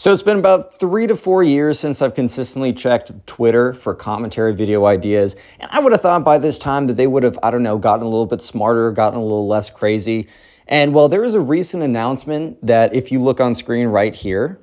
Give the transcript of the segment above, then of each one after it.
So it's been about 3 to 4 years since I've consistently checked Twitter for commentary video ideas. And I would have thought by this time that they would have, I don't know, gotten a little bit smarter, gotten a little less crazy. And well, there is a recent announcement that if you look on screen right here,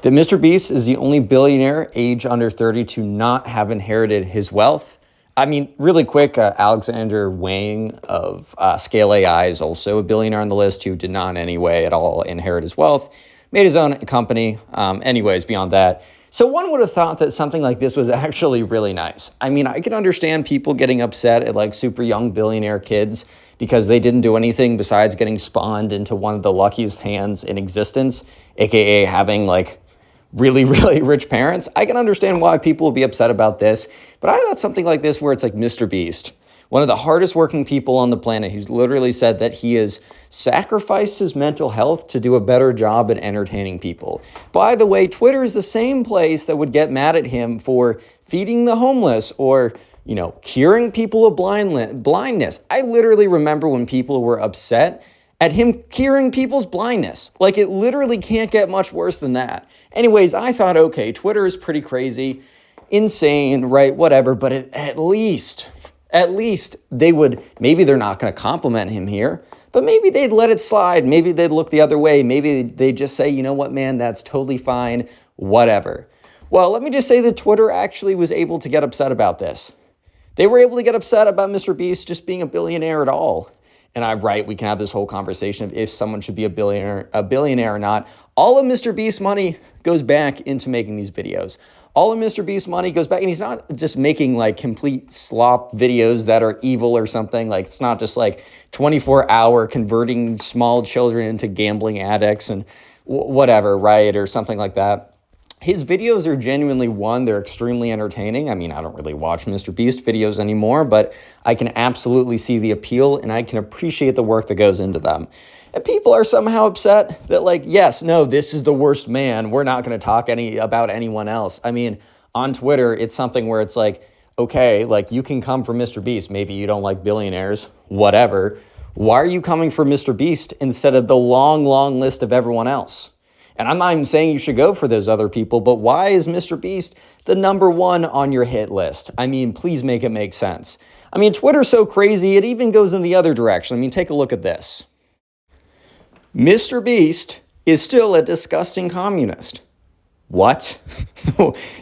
that MrBeast is the only billionaire age under 30 to not have inherited his wealth. I mean, really quick, Alexander Wang of Scale AI is also a billionaire on the list who did not in any way at all inherit his wealth. Made his own company. Anyways, beyond that. So one would have thought that something like this was actually really nice. I mean, I can understand people getting upset at like super young billionaire kids because they didn't do anything besides getting spawned into one of the luckiest hands in existence, aka having like really, really rich parents. I can understand why people will be upset about this, but I thought something like this where it's like MrBeast, one of the hardest working people on the planet, who's literally said that he has sacrificed his mental health to do a better job at entertaining people. By the way, Twitter is the same place that would get mad at him for feeding the homeless or, you know, curing people of blindness. I literally remember when people were upset at him curing people's blindness. Like, it literally can't get much worse than that. Anyways, I thought, okay, Twitter is pretty crazy, insane, right, whatever, but at least they would, maybe they're not going to compliment him here, but maybe they'd let it slide. Maybe they'd look the other way. Maybe they'd just say, you know what, man, that's totally fine, whatever. Well, let me just say that Twitter actually was able to get upset about this. They were able to get upset about MrBeast just being a billionaire at all. And I'm right, we can have this whole conversation of if someone should be a billionaire or not. All of MrBeast's money goes back into making these videos. All of MrBeast's money goes back, and he's not just making like complete slop videos that are evil or something. Like, it's not just like 24-hour converting small children into gambling addicts and whatever, right? Or something like that. His videos are genuinely, one, they're extremely entertaining. I mean, I don't really watch MrBeast videos anymore, but I can absolutely see the appeal and I can appreciate the work that goes into them. And people are somehow upset that, like, yes, no, this is the worst man. We're not going to talk about anyone else. I mean, on Twitter, it's something where it's like, okay, like, you can come for MrBeast. Maybe you don't like billionaires, whatever. Why are you coming for MrBeast instead of the long, long list of everyone else? And I'm not even saying you should go for those other people, but why is MrBeast the number one on your hit list? I mean, please make it make sense. I mean, Twitter's so crazy, it even goes in the other direction. I mean, take a look at this. MrBeast is still a disgusting communist. What?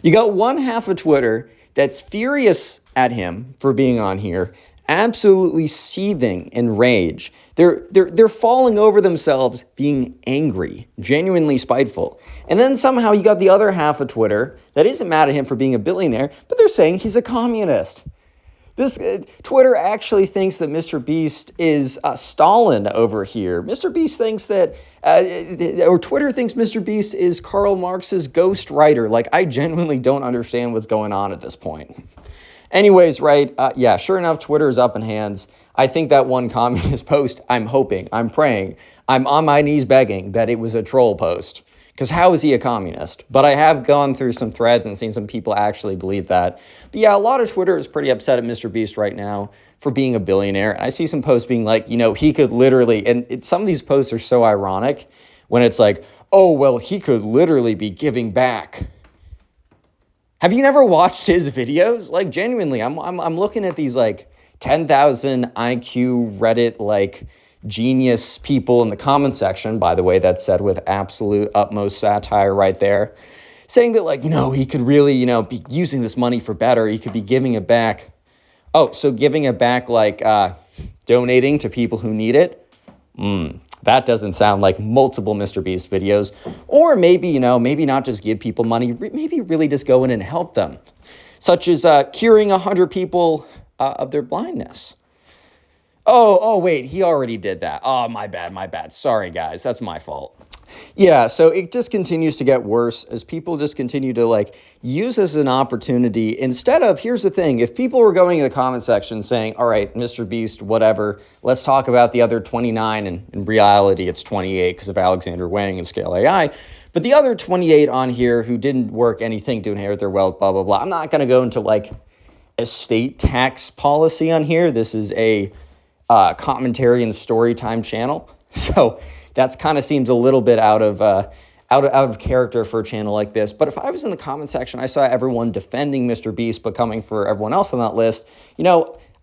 You got one half of Twitter that's furious at him for being on here, absolutely seething in rage. They're falling over themselves, being angry, genuinely spiteful. And then somehow you got the other half of Twitter that isn't mad at him for being a billionaire, but they're saying he's a communist. Twitter actually thinks that MrBeast is Stalin over here. MrBeast thinks that, or Twitter thinks MrBeast is Karl Marx's ghostwriter. Like, I genuinely don't understand what's going on at this point. Anyways, right, yeah, sure enough, Twitter is up in hands. I think that one communist post, I'm hoping, I'm praying, I'm on my knees begging that it was a troll post. Because how is he a communist? But I have gone through some threads and seen some people actually believe that. But yeah, a lot of Twitter is pretty upset at MrBeast right now for being a billionaire. And I see some posts being like, you know, he could literally, and some of these posts are so ironic when it's like, oh, well, he could literally be giving back. Have you never watched his videos? Like, genuinely, I'm looking at these like 10,000 IQ Reddit like genius people in the comment section, by the way, that's said with absolute utmost satire right there, saying that, like, you know, he could really, you know, be using this money for better. He could be giving it back. Oh, so giving it back, like donating to people who need it? That doesn't sound like multiple MrBeast videos. Or maybe, you know, maybe not just give people money, maybe really just go in and help them, such as curing 100 people of their blindness. Oh, wait, he already did that. Oh, my bad. Sorry, guys, that's my fault. Yeah, so it just continues to get worse as people just continue to like use this as an opportunity instead of, here's the thing, if people were going in the comment section saying, all right, MrBeast, whatever, let's talk about the other 29, and in reality it's 28 because of Alexander Wang and Scale AI, but the other 28 on here who didn't work anything to inherit their wealth, blah, blah, blah. I'm not going to go into like estate tax policy on here. This is a commentary and story time channel. So that's kind of seems a little bit out of out of character for a channel like this. But if I was in the comment section, I saw everyone defending MrBeast, but coming for everyone else on that list,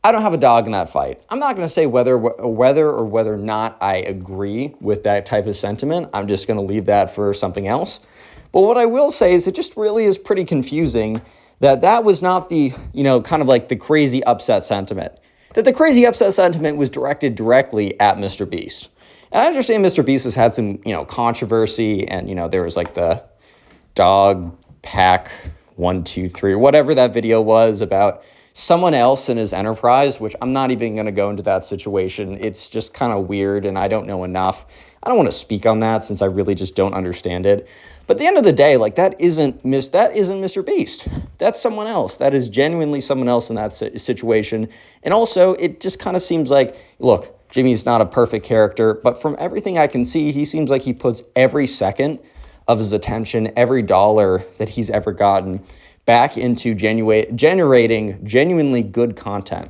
I don't have a dog in that fight. I'm not going to say whether or not I agree with that type of sentiment. I'm just going to leave that for something else. But what I will say is it just really is pretty confusing that was not the, kind of like the crazy upset sentiment. That the crazy upset sentiment was directed directly at MrBeast. And I understand MrBeast has had some, controversy, and, there was like the dog pack 1, 2, 3, or whatever that video was about someone else in his enterprise, which I'm not even going to go into that situation. It's just kind of weird, and I don't know enough. I don't want to speak on that since I really just don't understand it. But at the end of the day, like that isn't MrBeast. That's someone else. That is genuinely someone else in that situation. And also, it just kind of seems like, look, Jimmy's not a perfect character, but from everything I can see, he seems like he puts every second of his attention, every dollar that he's ever gotten back into generating genuinely good content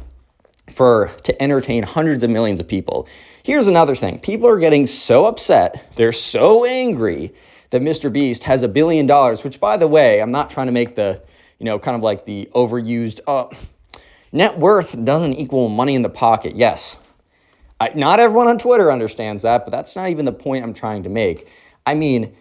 to entertain hundreds of millions of people. Here's another thing. People are getting so upset. They're so angry that MrBeast has $1 billion, which, by the way, I'm not trying to make the, kind of like the overused, net worth doesn't equal money in the pocket. Yes. Not everyone on Twitter understands that, but that's not even the point I'm trying to make. I mean,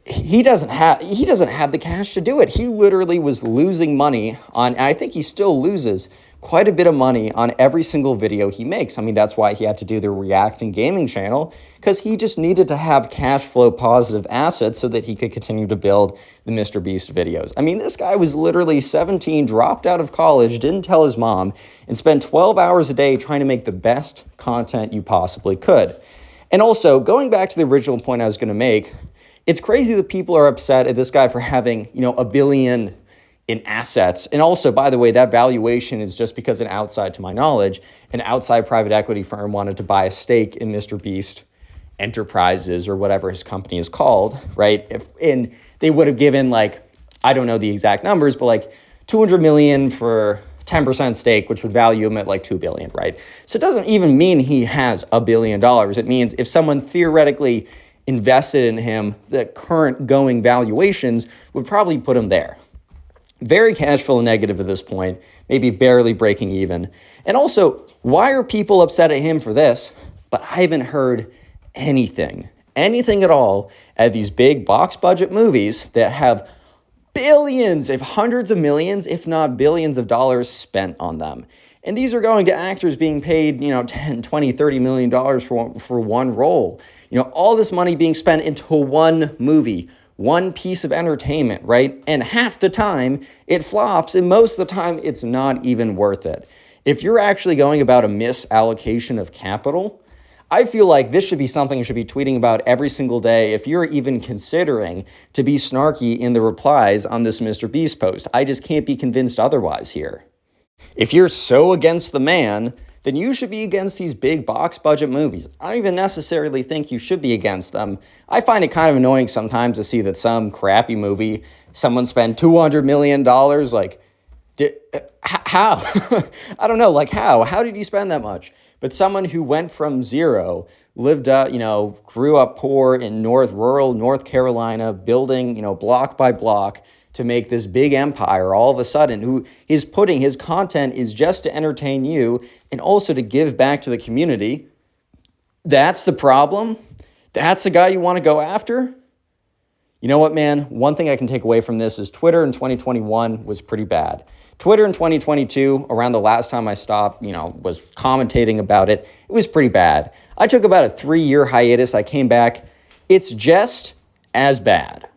he doesn't have the cash to do it. He literally was losing money on, and I think he still loses quite a bit of money on every single video he makes. I mean, that's why he had to do the Reacting Gaming channel, because he just needed to have cash flow positive assets so that he could continue to build the MrBeast videos. I mean, this guy was literally 17, dropped out of college, didn't tell his mom, and spent 12 hours a day trying to make the best content you possibly could. And also, going back to the original point I was going to make, it's crazy that people are upset at this guy for having, $1 billion in assets. And also, by the way, that valuation is just because to my knowledge, an outside private equity firm wanted to buy a stake in MrBeast Enterprises, or whatever his company is called, right? And they would have given, I don't know the exact numbers, but $200 million for 10% stake, which would value him at $2 billion, right? So it doesn't even mean he has $1 billion. It means if someone theoretically invested in him, the current going valuations would probably put him there. Very cash flow negative at this point, maybe barely breaking even. And also, why are people upset at him for this? But I haven't heard anything at all at these big box budget movies that have billions, if hundreds of millions, if not billions of dollars spent on them. And these are going to actors being paid, 10, 20, $30 million for one role. All this money being spent into one movie, one piece of entertainment, right? And half the time it flops, and most of the time it's not even worth it. If you're actually going about a misallocation of capital, I feel like this should be something you should be tweeting about every single day if you're even considering to be snarky in the replies on this MrBeast post. I just can't be convinced otherwise here. If you're so against the man, then you should be against these big box budget movies. I don't even necessarily think you should be against them. I find it kind of annoying sometimes to see that some crappy movie, someone spent $200 million, how? I don't know, how? How did you spend that much? But someone who went from zero, lived up, grew up poor in rural North Carolina, building, block by block, to make this big empire all of a sudden, who is putting his content is just to entertain you and also to give back to the community. That's the problem? That's the guy you want to go after? You know what, man? One thing I can take away from this is Twitter in 2021 was pretty bad. Twitter in 2022, around the last time I stopped, was commentating about it, it was pretty bad. I took about a 3-year hiatus. I came back. It's just as bad.